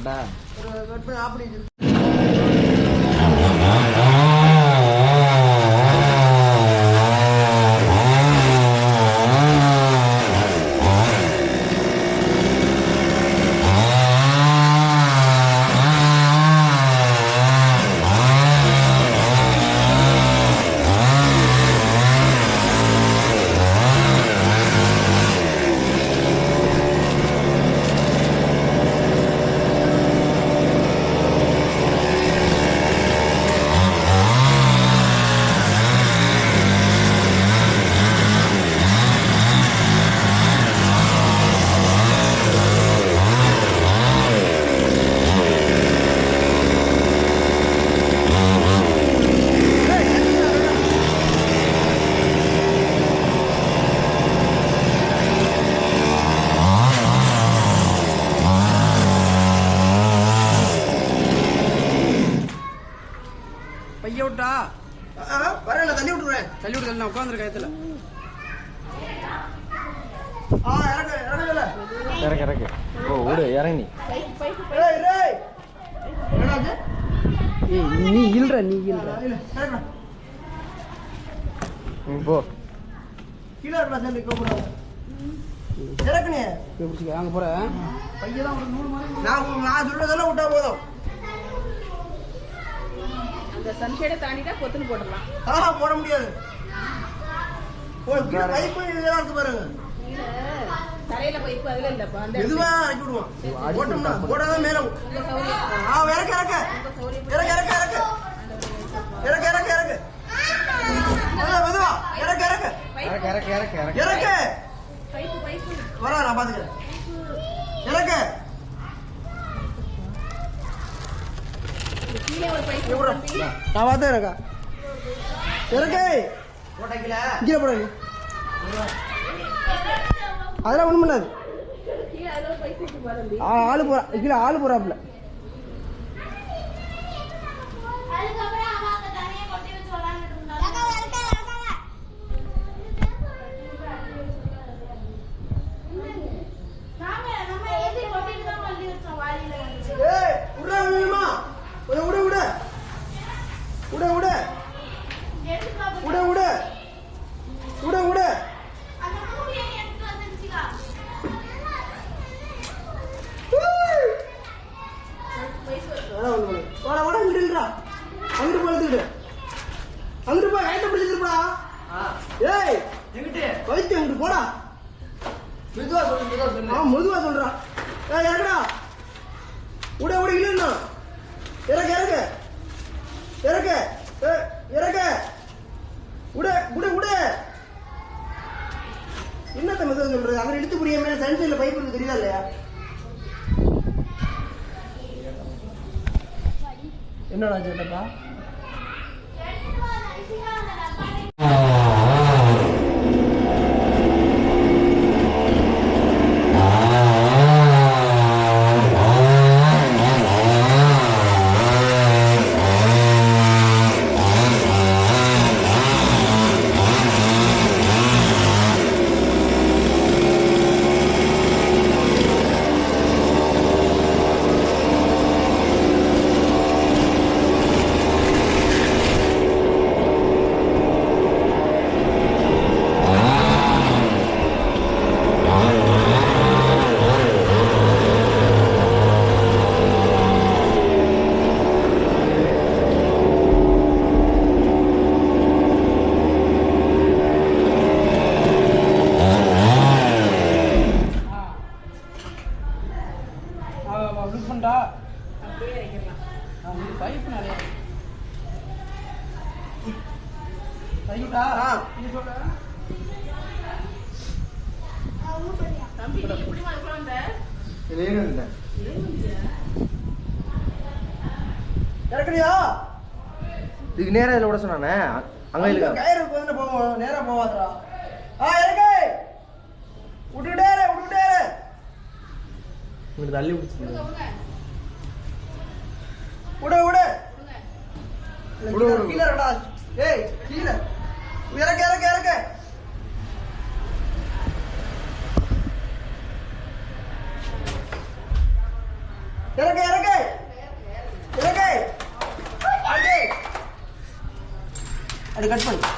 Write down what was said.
கரெக்டா அப்படி பைய விட்டா வரல தள்ளி விட்டுறேன். தள்ளி விட்டு நான் உட்காந்துருக்க இடத்துல இறக்கு இறக்கு. ஓ விடு இறங்கி. நீ இல்லற நீ இல்லற போ கீழே இருக்கா சார் கூப்பிடுறாங்க. இறக்குனே பிடிச்சிக்க அங்க போறேன். பையதான் ஒரு 100 மாதிரி நான் சொல்றதெல்லாம் விட்டா போதும். அந்த சன்ஷேட தாண்டிட்டா கொத்துன்னு போடலாம். போட முடியாது. பைப்பு இதெல்லாம் இருக்கு பாருங்க. தரையில பைப்பு அதுல இல்லப்பா. அந்த இதுவா அடிச்சு விடுவோம். போட்டோம்னா போடாதான் மேல. இறக்க இறக்க இறக்க இறக்க இறக்க இறக்க இறக்க இறக்க மெதுவா இறக்க இறக்க இறக்கு இறக்கு இறக்கு இறக்கு இறக்க பைப்பு பைப்பு வர நான் பாத்துக்கிறேன். இறக்க கீழே ஒரு பைப்பு தம்பி. நான் பார்த்தேன் இருக்கா இறக்க கீழே போட அதெல்லாம் ஒண்ணும் பண்ணாது. கீழே அதுல ஒரு பைப்பு இருக்கு பாருங்க. ஆளு போறா கீழே ஆளு போறாப்ல. அங்கிட்டு போய் அங்கிட்டு போய் கைட்ட பிடிச்சிருப்பா. ஏய் வைத்து அங்கிட்டு போடா. மெதுவா சொல்லு. மெதுவா சொல்றான். இறக்குடா. உட உட இல்லைன்னா இறக்க இறக்க இறக்க இறக்க உட உட உட. என்னத்த மெதுவா சொல்றது? அவர் இழுத்து புரியாம சன்சைட்ல பைப் இருக்கு தெரியுதா இல்லையா? என்னடா சேட்டப்பா? இதுக்கு நேரா இதுல விட சொன்னானே அங்க இல்ல கயிறு வந்து போவோம் நேரா போவாதடா. இறக்கு விட்டுடேரே விட்டுடேரே இங்க தள்ளி விடுச்சு. விடு விடு விடு கீழ இருக்கடா. ஏய் கீழ இறக்கு இறக்கு இறக்கு இறக்கு இறக்கு கட் பண்ணு